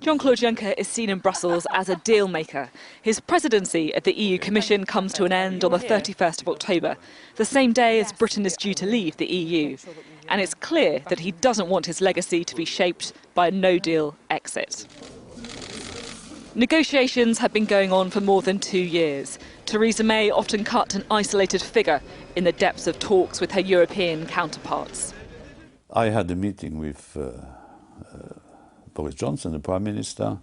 Jean-Claude Juncker is seen in Brussels as a deal maker. His presidency at the EU Commission comes to an end on the 31st of October, the same day as Britain is due to leave the EU. And it's clear that he doesn't want his legacy to be shaped by a no-deal exit. Negotiations have been going on for more than 2 years. Theresa May often cut an isolated figure in the depths of talks with her European counterparts. I had a meeting with Boris Johnson, the Prime Minister.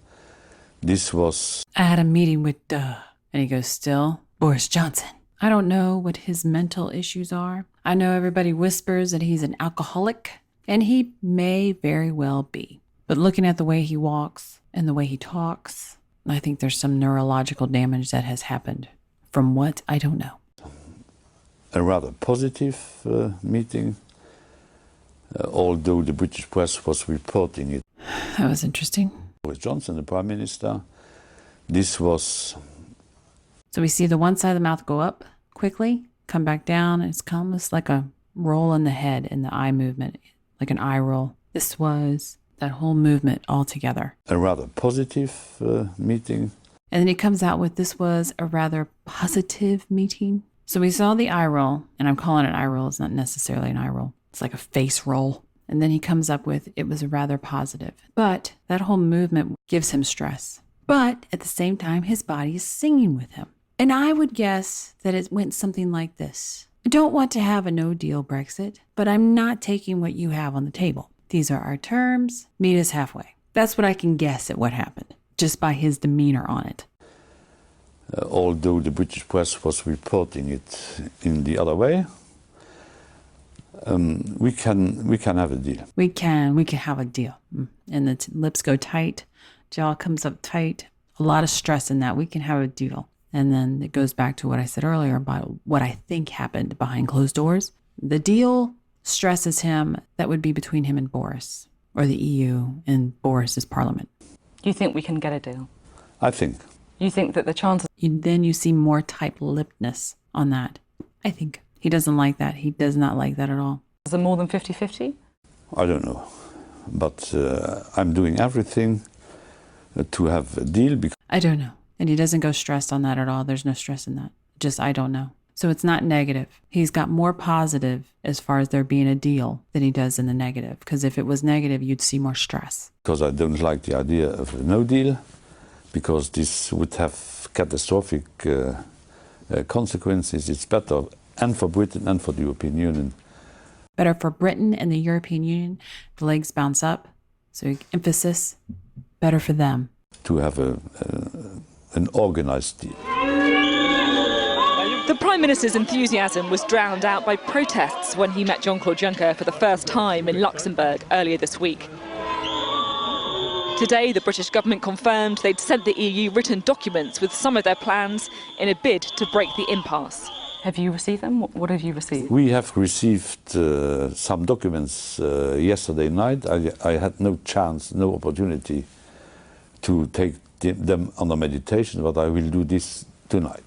I had a meeting with and he goes, still, Boris Johnson. I don't know what his mental issues are. I know everybody whispers that he's an alcoholic, and he may very well be. But looking at the way he walks and the way he talks, I think there's some neurological damage that has happened. From what, I don't know. A rather positive meeting, although the British press was reporting it. That was interesting. Boris Johnson, the Prime Minister, So we see the one side of the mouth go up quickly, come back down, and it's almost like a roll in the head in the eye movement, like an eye roll. This was that whole movement all together. A rather positive meeting. And then he comes out with, this was a rather positive meeting. So we saw the eye roll, and I'm calling it eye roll. It's not necessarily an eye roll. It's like a face roll. And then he comes up with, it was rather positive. But that whole movement gives him stress. But at the same time, his body is singing with him. And I would guess that it went something like this. I don't want to have a no-deal Brexit, but I'm not taking what you have on the table. These are our terms. Meet us halfway. That's what I can guess at what happened, just by his demeanor on it. Although the British press was reporting it in the other way, we can have a deal. We can have a deal. And the lips go tight, jaw comes up tight, a lot of stress in that. We can have a deal. And then it goes back to what I said earlier about what I think happened behind closed doors. The deal stresses him. That would be between him and Boris, or the EU and Boris's parliament. You think we can get a deal? I think. You think that the chances... Then you see more tight-lippedness on that. I think. He doesn't like that. He does not like that at all. Is there more than 50-50? I don't know. But I'm doing everything to have a deal. I don't know. And he doesn't go stressed on that at all. There's no stress in that. Just, I don't know. So it's not negative. He's got more positive as far as there being a deal than he does in the negative. Because if it was negative, you'd see more stress. Because I don't like the idea of a no deal, because this would have catastrophic consequences. It's better, and for Britain and for the European Union. Better for Britain and the European Union. The legs bounce up. So emphasis, better for them. To have an organised deal. The Prime Minister's enthusiasm was drowned out by protests when he met Jean-Claude Juncker for the first time in Luxembourg earlier this week. Today, the British government confirmed they'd sent the EU written documents with some of their plans in a bid to break the impasse. Have you received them? What have you received? We have received some documents yesterday night. I had no chance, no opportunity to take them under meditation, but I will do this tonight.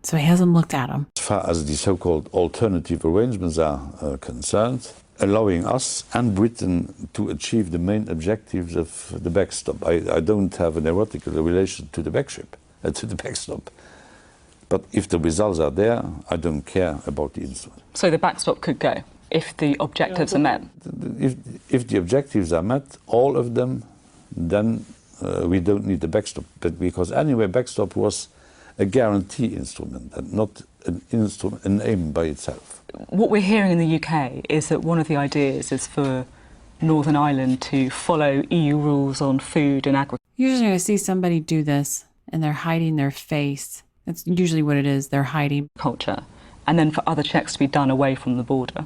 So he hasn't looked at them. As far as the so-called alternative arrangements are concerned, allowing us and Britain to achieve the main objectives of the backstop. I don't have an erotical relation to the backstop. But if the results are there, I don't care about the instrument. So the backstop could go if the objectives are met? If the objectives are met, all of them, then we don't need the backstop. But because anyway, backstop was a guarantee instrument and not an aim by itself. What we're hearing in the UK is that one of the ideas is for Northern Ireland to follow EU rules on food and agriculture. Usually I see somebody do this and they're hiding their face. That's usually what it is, they're hiding. Culture, and then for other checks to be done away from the border.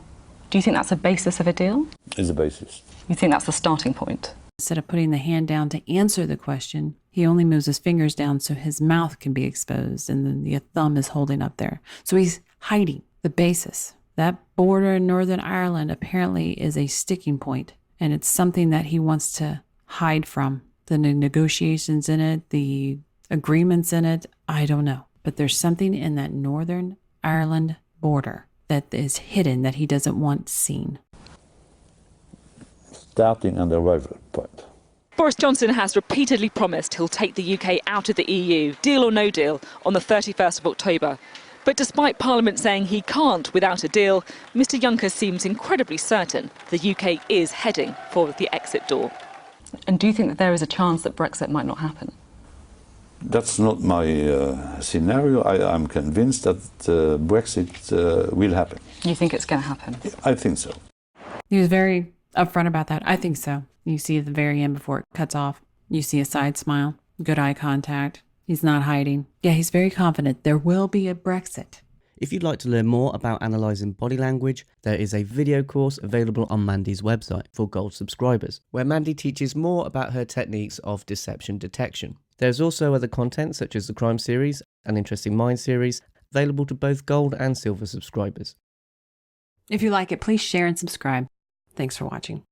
Do you think that's a basis of a deal? It's a basis. You think that's the starting point? Instead of putting the hand down to answer the question, he only moves his fingers down so his mouth can be exposed and then the thumb is holding up there. So he's hiding the basis. That border in Northern Ireland apparently is a sticking point, and it's something that he wants to hide from. The negotiations in it, the agreements in it, I don't know. But there's something in that Northern Ireland border that is hidden that he doesn't want seen. Starting on the arrival point. Boris Johnson has repeatedly promised he'll take the UK out of the EU, deal or no deal, on the 31st of October. But despite Parliament saying he can't without a deal, Mr Juncker seems incredibly certain the UK is heading for the exit door. And do you think that there is a chance that Brexit might not happen? That's not my scenario. I'm convinced that Brexit will happen. You think it's going to happen? I think so. He was very upfront about that. I think so. You see at the very end before it cuts off, you see a side smile, good eye contact. He's not hiding. Yeah, he's very confident there will be a Brexit. If you'd like to learn more about analysing body language, there is a video course available on Mandy's website for Gold subscribers, where Mandy teaches more about her techniques of deception detection. There's also other content such as the Crime series and Interesting Minds series available to both Gold and Silver subscribers. If you like it, please share and subscribe. Thanks for watching.